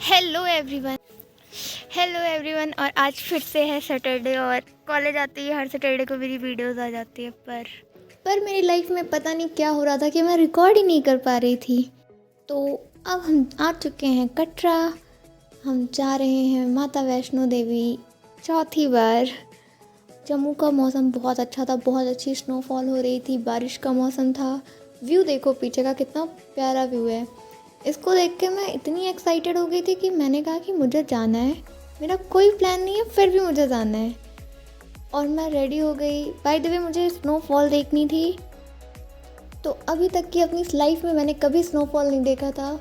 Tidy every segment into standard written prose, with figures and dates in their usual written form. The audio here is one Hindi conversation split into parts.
हेलो एवरीवन और आज फिर से है सैटरडे और कॉलेज आती है। हर सैटरडे को मेरी वीडियोस आ जाती है पर मेरी लाइफ में पता नहीं क्या हो रहा था कि मैं रिकॉर्ड ही नहीं कर पा रही थी। तो अब हम आ चुके हैं कटरा। हम जा रहे हैं माता वैष्णो देवी चौथी बार। जम्मू का मौसम बहुत अच्छा था, बहुत अच्छी स्नोफॉल हो रही थी, बारिश का मौसम था। व्यू देखो पीछे का, कितना प्यारा व्यू है। इसको देख के मैं इतनी एक्साइटेड हो गई थी कि मैंने कहा कि मुझे जाना है। मेरा कोई प्लान नहीं है फिर भी मुझे जाना है और मैं रेडी हो गई। बाय द वे मुझे स्नोफॉल देखनी थी। तो अभी तक की अपनी लाइफ में मैंने कभी स्नोफॉल नहीं देखा था,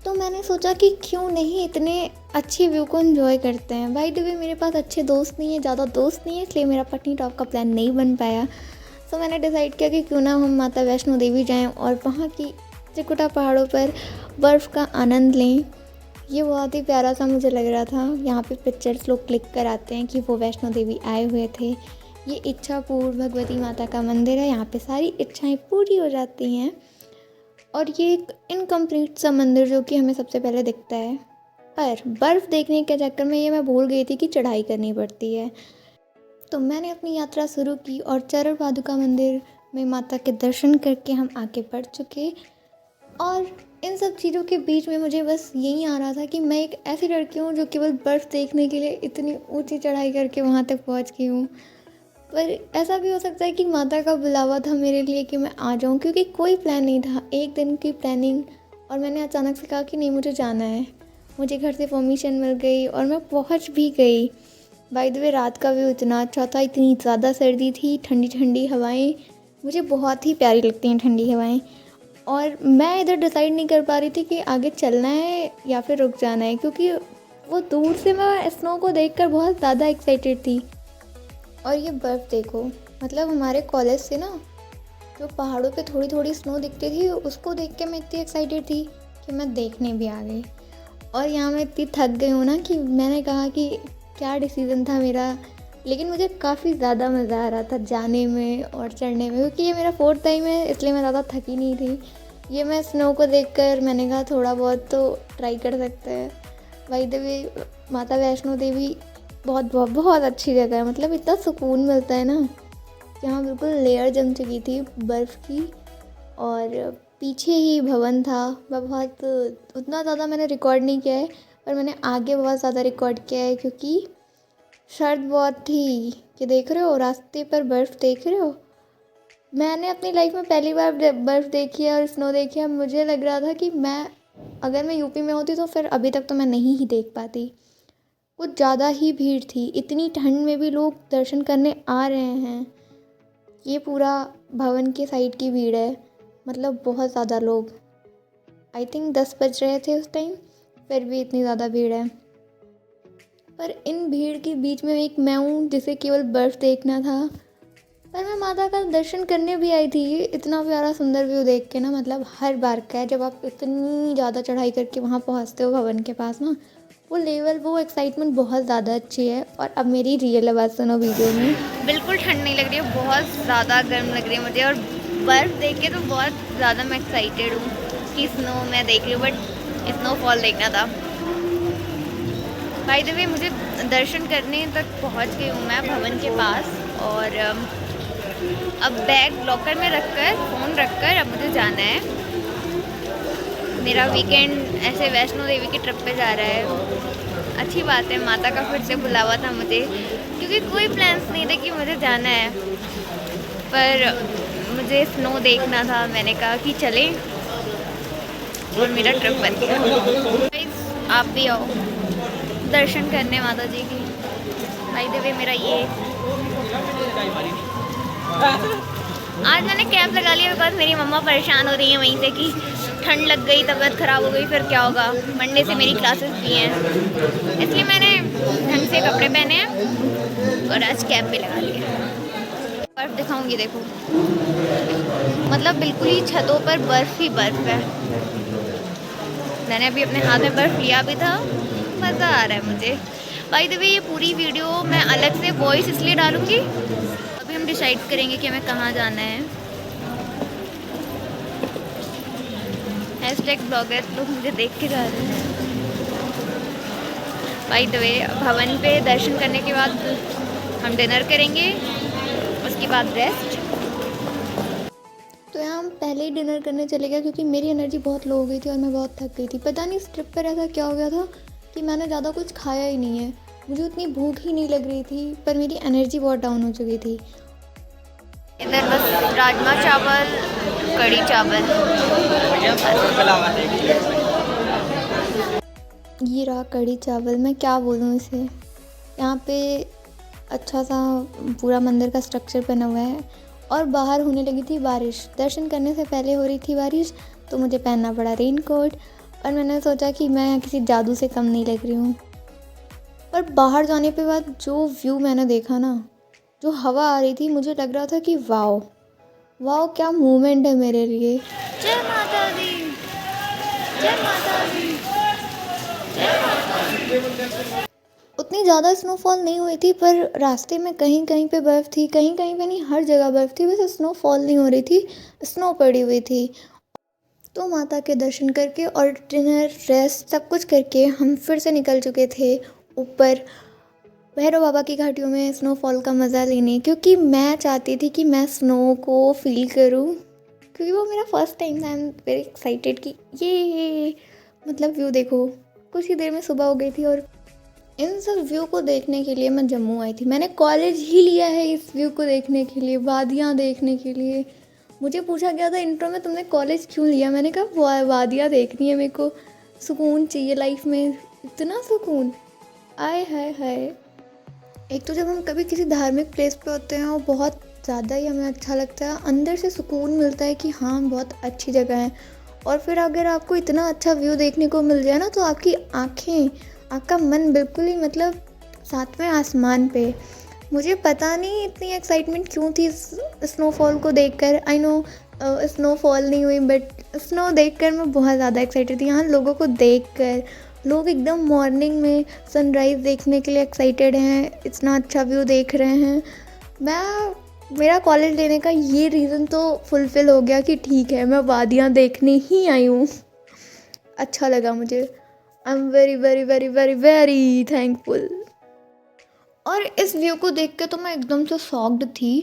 तो मैंने सोचा कि क्यों नहीं इतने अच्छे व्यू को एंजॉय करते हैं। बाय द वे मेरे पास अच्छे दोस्त नहीं है, ज़्यादा दोस्त नहीं है, इसलिए मेरा पटनी टॉप का प्लान नहीं बन पाया। तो मैंने डिसाइड किया कि क्यों ना हम माता वैष्णो देवी जाएं और वहाँ की त्रिकुटा पहाड़ों पर बर्फ़ का आनंद लें। ये बहुत ही प्यारा सा मुझे लग रहा था। यहाँ पे पिक्चर्स लोग क्लिक कराते हैं कि वो वैष्णो देवी आए हुए थे। ये इच्छापुर भगवती माता का मंदिर है, यहाँ पे सारी इच्छाएं पूरी हो जाती हैं। और ये एक इनकम्प्लीट सा मंदिर जो कि हमें सबसे पहले दिखता है, पर बर्फ़ देखने के चक्कर में ये मैं भूल गई थी कि चढ़ाई करनी पड़ती है। तो मैंने अपनी यात्रा शुरू की और चरण पादुका मंदिर में माता के दर्शन करके हम आगे बढ़ चुके। और इन सब चीज़ों के बीच में मुझे बस यही आ रहा था कि मैं एक ऐसी लड़की हूँ जो केवल बर्फ़ देखने के लिए इतनी ऊंची चढ़ाई करके वहाँ तक पहुँच गई हूँ। पर ऐसा भी हो सकता है कि माता का बुलावा था मेरे लिए कि मैं आ जाऊँ, क्योंकि कोई प्लान नहीं था, एक दिन की प्लानिंग। और मैंने अचानक से कहा कि नहीं मुझे जाना है। मुझे घर से परमिशन मिल गई और मैं पहुँच भी गई। बाय द वे रात का व्यू इतना अच्छा था, इतनी ज़्यादा सर्दी थी, ठंडी ठंडी हवाएं मुझे बहुत ही प्यारी लगती हैं, ठंडी हवाएं। और मैं इधर डिसाइड नहीं कर पा रही थी कि आगे चलना है या फिर रुक जाना है, क्योंकि वो दूर से मैं स्नो को देखकर बहुत ज़्यादा एक्साइटेड थी। और ये बर्फ़ देखो, मतलब हमारे कॉलेज से ना जो पहाड़ों पे थोड़ी थोड़ी स्नो दिखती थी, उसको देख के मैं इतनी एक्साइटेड थी कि मैं देखने भी आ गई। और यहाँ मैं इतनी थक गई हूँ ना कि मैंने कहा कि क्या डिसीज़न था मेरा। लेकिन मुझे काफ़ी ज़्यादा मज़ा आ रहा था जाने में और चढ़ने में, क्योंकि ये मेरा 4th टाइम है, इसलिए मैं ज़्यादा थकी नहीं थी। ये मैं स्नो को देखकर मैंने कहा थोड़ा बहुत तो ट्राई कर सकते हैं। बाय द वे माता वैष्णो देवी बहुत बहुत बहुत अच्छी जगह है, मतलब इतना सुकून मिलता है ना। यहाँ बिल्कुल लेयर जम चुकी थी बर्फ़ की और पीछे ही भवन था। मैं बहुत उतना ज़्यादा मैंने रिकॉर्ड नहीं किया है, पर मैंने आगे बहुत ज़्यादा रिकॉर्ड किया है, क्योंकि शर्त बहुत थी कि देख रहे हो रास्ते पर बर्फ़ देख रहे हो। मैंने अपनी लाइफ में पहली बार बर्फ़ देखी है और स्नो देखी है। मुझे लग रहा था कि अगर मैं यूपी में होती तो फिर अभी तक तो मैं नहीं ही देख पाती। कुछ ज़्यादा ही भीड़ थी, इतनी ठंड में भी लोग दर्शन करने आ रहे हैं। ये पूरा भवन के साइड की भीड़ है, मतलब बहुत ज़्यादा लोग। आई थिंक 10 बज रहे थे उस टाइम, फिर भी इतनी ज़्यादा भीड़ है। पर इन भीड़ के बीच में एक मैं हूँ जिसे केवल बर्फ़ देखना था। पर मैं माता का दर्शन करने भी आई थी। इतना प्यारा सुंदर व्यू देख के ना, मतलब हर बार का है जब आप इतनी ज़्यादा चढ़ाई करके वहाँ पहुँचते हो भवन के पास ना, वो लेवल, वो एक्साइटमेंट बहुत ज़्यादा अच्छी है। और अब मेरी रियल आवाज़ सुनो वीडियो में। बिल्कुल ठंड नहीं लग रही है, बहुत ज़्यादा गर्म लग रही है मुझे। और बर्फ़ देख के तो बहुत ज़्यादा मैं एक्साइटेड हूँ कि स्नो मैं देख रही हूँ, बट स्नोफॉल देखना था। बाय द वे मुझे दर्शन करने तक पहुंच गई हूँ मैं भवन के पास। और अब बैग लॉकर में रखकर, फ़ोन रखकर अब मुझे जाना है। मेरा वीकेंड ऐसे वैष्णो देवी की ट्रिप पे जा रहा है। अच्छी बात है, माता का फिर से बुलावा था मुझे, क्योंकि कोई प्लान्स नहीं थे कि मुझे जाना है, पर मुझे स्नो देखना था। मैंने कहा कि चलें और मेरा ट्रिप बन गया। आप भी आओ दर्शन करने माता जी की। बाय द वे मेरा ये आज मैंने कैब लगा लिया बिकॉज मेरी मम्मा परेशान हो रही है वहीं से कि ठंड लग गई, तबीयत ख़राब हो गई, फिर क्या होगा। मंडे से मेरी क्लासेस भी हैं, इसलिए मैंने ढंग से कपड़े पहने हैं और आज कैब भी लगा लिया। बर्फ़ दिखाऊंगी देखो, मतलब बिल्कुल ही छतों पर बर्फ़ ही बर्फ़ है। मैंने अभी अपने हाथ में बर्फ़ लिया भी था, मज़ा आ रहा है मुझे। बाय द वे ये पूरी वीडियो मैं अलग से वॉइस इसलिए डालूँगी, अभी हम डिसाइड करेंगे कि हमें कहाँ जाना है। #ब्लॉगर लोग मुझे देख के जा रहे हैं। बाय द वे भवन पे दर्शन करने के बाद हम डिनर करेंगे, उसके बाद रेस्ट। तो यहाँ हम पहले ही डिनर करने चले गए क्योंकि मेरी एनर्जी बहुत लो हो गई थी और मैं बहुत थक गई थी। पता नहीं इस ट्रिप पर ऐसा क्या हो गया था कि मैंने ज़्यादा कुछ खाया ही नहीं है, मुझे उतनी भूख ही नहीं लग रही थी, पर मेरी एनर्जी बहुत डाउन हो चुकी थी। इधर बस राजमा चावल, कढ़ी चावल, ये रहा कढ़ी चावल। मैं क्या बोलूँ इसे। यहाँ पे अच्छा सा पूरा मंदिर का स्ट्रक्चर बना हुआ है और बाहर होने लगी थी बारिश। दर्शन करने से पहले हो रही थी बारिश, तो मुझे पहनना पड़ा रेनकोट और मैंने सोचा कि मैं किसी जादू से कम नहीं लग रही हूँ। पर बाहर जाने के बाद जो व्यू मैंने देखा ना, जो हवा आ रही थी, मुझे लग रहा था कि वाओ वाओ क्या मूवमेंट है मेरे लिए। जय माता दी, जय माता दी, जय माता दी। उतनी ज़्यादा स्नोफॉल नहीं हुई थी, पर रास्ते में कहीं कहीं पे बर्फ़ थी, कहीं कहीं पे नहीं, हर जगह बर्फ़ थी, बस स्नोफॉल नहीं हो रही थी, स्नो पड़ी हुई थी। तो माता के दर्शन करके और डिनर रेस्ट सब कुछ करके हम फिर से निकल चुके थे ऊपर भैरव बाबा की घाटियों में स्नोफॉल का मज़ा लेने, क्योंकि मैं चाहती थी कि मैं स्नो को फील करूं, क्योंकि वो मेरा फर्स्ट टाइम था। आई एम वेरी एक्साइटेड कि ये मतलब व्यू देखो। कुछ ही देर में सुबह हो गई थी और इन सब व्यू को देखने के लिए मैं जम्मू आई थी। मैंने कॉलेज ही लिया है इस व्यू को देखने के लिए, वादियाँ देखने के लिए। मुझे पूछा गया था इंट्रो में, तुमने कॉलेज क्यों लिया? मैंने कहा वादियाँ देखनी है मेरे को, सुकून चाहिए लाइफ में, इतना सुकून, आय हाय हाय। एक तो जब हम कभी किसी धार्मिक प्लेस पे होते हैं और बहुत ज़्यादा ही हमें अच्छा लगता है, अंदर से सुकून मिलता है कि हाँ बहुत अच्छी जगह है। और फिर अगर आपको इतना अच्छा व्यू देखने को मिल जाए ना, तो आपकी आँखें, आपका मन बिल्कुल ही मतलब सातवें आसमान पे। मुझे पता नहीं इतनी एक्साइटमेंट क्यों थी स्नोफॉल को देखकर। आई नो स्नोफॉल नहीं हुई, बट स्नो देखकर मैं बहुत ज़्यादा एक्साइटेड थी। यहाँ लोगों को देखकर, लोग एकदम मॉर्निंग में सनराइज़ देखने के लिए एक्साइटेड हैं, इतना अच्छा व्यू देख रहे हैं। मेरा कॉलेज लेने का ये रीज़न तो फुलफ़िल हो गया कि ठीक है, मैं वादियाँ देखने ही आई हूँ। अच्छा लगा मुझे। I am very very very very very thankful. और इस व्यू को देख के तो मैं एकदम से शॉक्ड थी।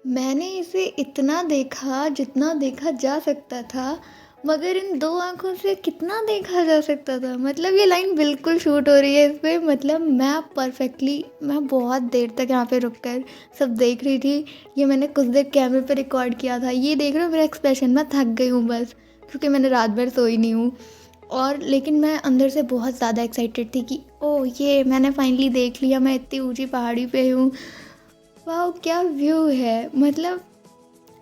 मैंने इसे इतना देखा जितना देखा जा सकता था, मगर इन 2 आँखों से कितना देखा जा सकता था। मतलब ये लाइन बिल्कुल शूट हो रही है इस पे। मतलब मैं बहुत देर तक यहाँ पे रुक कर सब देख रही थी। ये मैंने कुछ देर कैमरे पे रिकॉर्ड किया था। ये देख रहे हो मेरा एक्सप्रेशन, मैं थक गई हूँ बस, क्योंकि मैंने रात भर सोई नहीं हूँ। और लेकिन मैं अंदर से बहुत ज़्यादा एक्साइटेड थी कि ओह ये मैंने फाइनली देख लिया, मैं इतनी ऊँची पहाड़ी पे हूँ। वाह क्या व्यू है। मतलब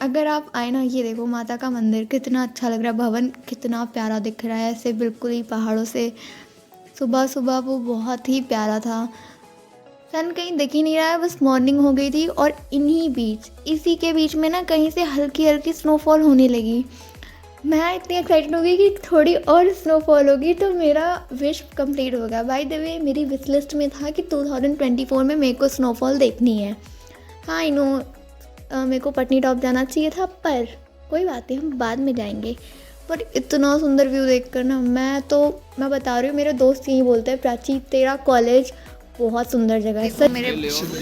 अगर आप आए ना, ये देखो माता का मंदिर कितना अच्छा लग रहा है, भवन कितना प्यारा दिख रहा है ऐसे बिल्कुल ही पहाड़ों से। सुबह सुबह वो बहुत ही प्यारा था। सन कहीं दिख ही नहीं रहा है, बस मॉर्निंग हो गई थी और इसी के बीच में ना कहीं से हल्की हल्की स्नोफॉल होने लगी। मैं इतनी एक्साइटेड हो गई कि थोड़ी और स्नोफॉल होगी तो मेरा विश कंप्लीट होगा। बाय द वे मेरी विश लिस्ट में था कि 2024 में मेरे को स्नोफॉल देखनी है। हाँ आई नो मेरे को पटनी टॉप जाना चाहिए था, पर कोई बात नहीं, हम बाद में जाएंगे। पर इतना सुंदर व्यू देखकर ना मैं बता रही हूँ, मेरे दोस्त यही बोलते हैं प्राची तेरा कॉलेज बहुत सुंदर जगह है। सर मेरे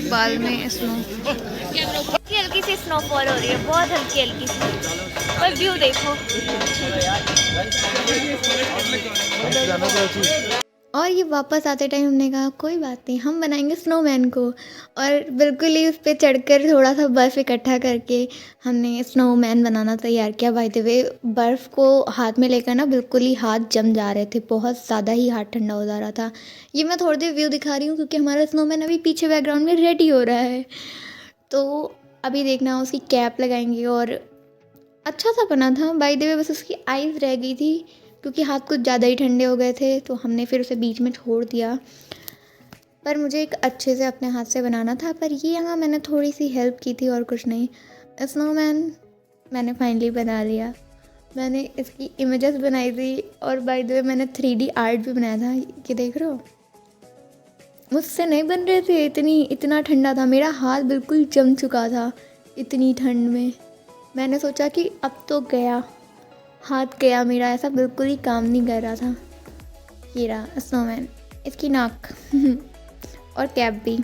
बाल में स्नो हल्की हल्की सी स्नोफॉल हो रही है, बहुत हल्की हल्की सी, पर व्यू देखो। और ये वापस आते टाइम हमने कहा कोई बात नहीं, हम बनाएंगे स्नोमैन को। और बिल्कुल ही उस पर चढ़कर थोड़ा सा बर्फ़ इकट्ठा करके हमने स्नोमैन बनाना तैयार किया। बाय द वे बर्फ़ को हाथ में लेकर ना बिल्कुल ही हाथ जम जा रहे थे, बहुत ज़्यादा ही हाथ ठंडा हो जा रहा था। ये मैं थोड़ी देर व्यू दिखा रही हूँ क्योंकि हमारा स्नोमैन अभी पीछे बैकग्राउंड में रेडी हो रहा है। तो अभी देखना उसकी कैप लगाएंगे और अच्छा सा बना था। बाय द वे बस उसकी आइज़ रह गई थी क्योंकि हाथ कुछ ज़्यादा ही ठंडे हो गए थे, तो हमने फिर उसे बीच में छोड़ दिया। पर मुझे एक अच्छे से अपने हाथ से बनाना था, पर ये यहाँ मैंने थोड़ी सी हेल्प की थी और कुछ नहीं। स्नोमैन मैंने फाइनली बना लिया। मैंने इसकी इमेजेस बनाई थी और बाय द वे मैंने 3D आर्ट भी बनाया था। ये देख रहे हो, मुझसे नहीं बन रहे थे, इतना ठंडा था, मेरा हाथ बिल्कुल जम चुका था इतनी ठंड में। मैंने सोचा कि अब तो गया, हाथ गया मेरा, ऐसा बिल्कुल ही काम नहीं कर रहा था। ये रहा स्नोमैन। इसकी नाक और कैप भी।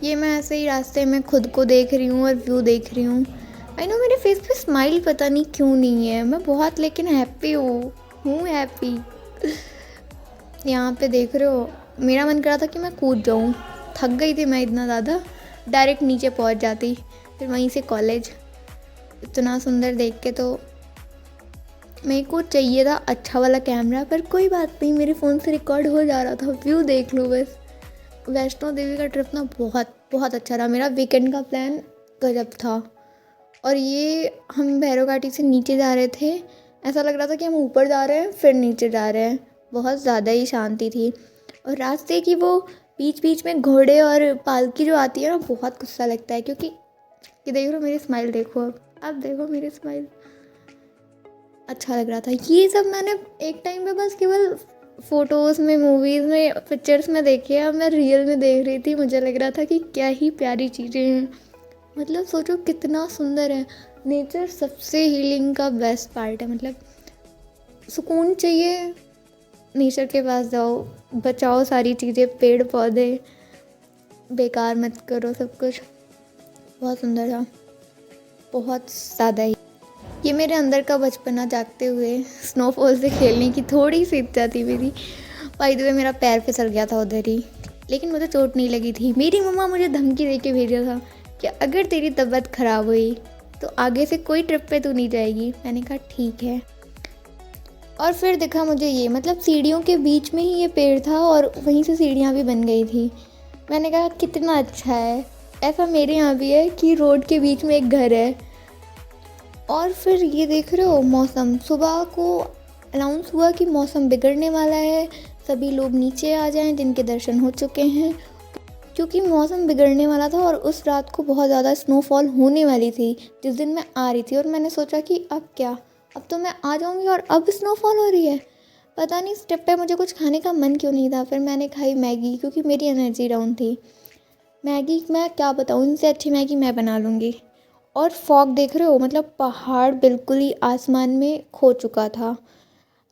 ये मैं ऐसे ही रास्ते में खुद को देख रही हूँ और व्यू देख रही हूँ। आई नो मेरे फेस पे स्माइल पता नहीं क्यों नहीं है, मैं बहुत लेकिन हैप्पी हूँ हैप्पी। यहाँ पे देख रहे हो, मेरा मन कर रहा था कि मैं कूद जाऊँ, थक गई थी मैं इतना ज़्यादा, डायरेक्ट नीचे पहुँच जाती, फिर वहीं से कॉलेज। इतना सुंदर देख के तो मेरे को चाहिए था अच्छा वाला कैमरा, पर कोई बात नहीं, मेरे फ़ोन से रिकॉर्ड हो जा रहा था। व्यू देख लो बस। वैष्णो देवी का ट्रिप ना बहुत बहुत अच्छा रहा। मेरा वीकेंड का प्लान गजब था। और ये हम भैरव घाटी से नीचे जा रहे थे, ऐसा लग रहा था कि हम ऊपर जा रहे हैं फिर नीचे जा रहे हैं। बहुत ज़्यादा ही शांति थी। और रास्ते की वो बीच बीच में घोड़े और पालकी जो आती है ना, बहुत गुस्सा लगता है, क्योंकि ये देख लो मेरी स्माइल, देखो अब देखो मेरी स्माइल। अच्छा लग रहा था। ये सब मैंने एक टाइम पे बस केवल फ़ोटोज़ में, मूवीज़ में, पिक्चर्स में देखे, अब मैं रियल में देख रही थी। मुझे लग रहा था कि क्या ही प्यारी चीज़ें हैं। मतलब सोचो कितना सुंदर है। नेचर सबसे हीलिंग का बेस्ट पार्ट है। मतलब सुकून चाहिए, नेचर के पास जाओ, बचाओ सारी चीज़ें, पेड़ पौधे, बेकार मत करो सब कुछ। बहुत सुंदर था, बहुत ज़्यादा ही। ये मेरे अंदर का बचपना जागते हुए स्नोफॉल से खेलने की थोड़ी सी इच्छा थी मेरी। बाय द वे मेरा पैर फिसल गया था उधर ही, लेकिन मुझे चोट नहीं लगी थी। मेरी मम्मा मुझे धमकी दे के भेजा था कि अगर तेरी तबीयत ख़राब हुई तो आगे से कोई ट्रिप पे तू नहीं जाएगी। मैंने कहा ठीक है। और फिर दिखा मुझे ये, मतलब सीढ़ियों के बीच में ही ये पेड़ था और वहीं से सीढ़ियाँ भी बन गई थी। मैंने कहा कितना अच्छा है। ऐसा मेरे यहाँ भी है कि रोड के बीच में एक घर है। और फिर ये देख रहे हो मौसम, सुबह को अनाउंस हुआ कि मौसम बिगड़ने वाला है, सभी लोग नीचे आ जाएं जिनके दर्शन हो चुके हैं, क्योंकि मौसम बिगड़ने वाला था। और उस रात को बहुत ज़्यादा स्नोफॉल होने वाली थी जिस दिन मैं आ रही थी। और मैंने सोचा कि अब क्या, अब तो मैं आ जाऊंगी और अब स्नोफॉल हो रही है। पता नहीं इस ट्रिप पे मुझे कुछ खाने का मन क्यों नहीं था। फिर मैंने खाई मैगी, क्योंकि मेरी एनर्जी डाउन थी। मैगी मैं क्या बताऊँ, इनसे अच्छी मैगी मैं बना लूँगी। और फॉग देख रहे हो, मतलब पहाड़ बिल्कुल ही आसमान में खो चुका था।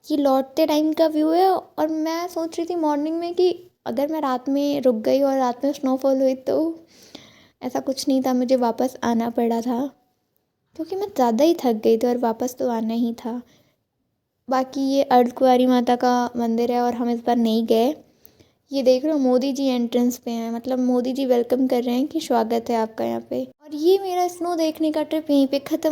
ये लौटते टाइम का व्यू है। और मैं सोच रही थी मॉर्निंग में कि अगर मैं रात में रुक गई और रात में स्नोफॉल हुई तो ऐसा कुछ नहीं था, मुझे वापस आना पड़ा था, क्योंकि मैं ज़्यादा ही थक गई थी और वापस तो आना ही था। बाकी ये अर्धकुंवारी माता का मंदिर है और हम इस बार नहीं गए। ये देख रहे हो मोदी जी एंट्रेंस पे हैं, मतलब मोदी जी वेलकम कर रहे हैं कि स्वागत है आपका यहाँ पे। और ये मेरा स्नो देखने का ट्रिप यहीं पे ख़त्म।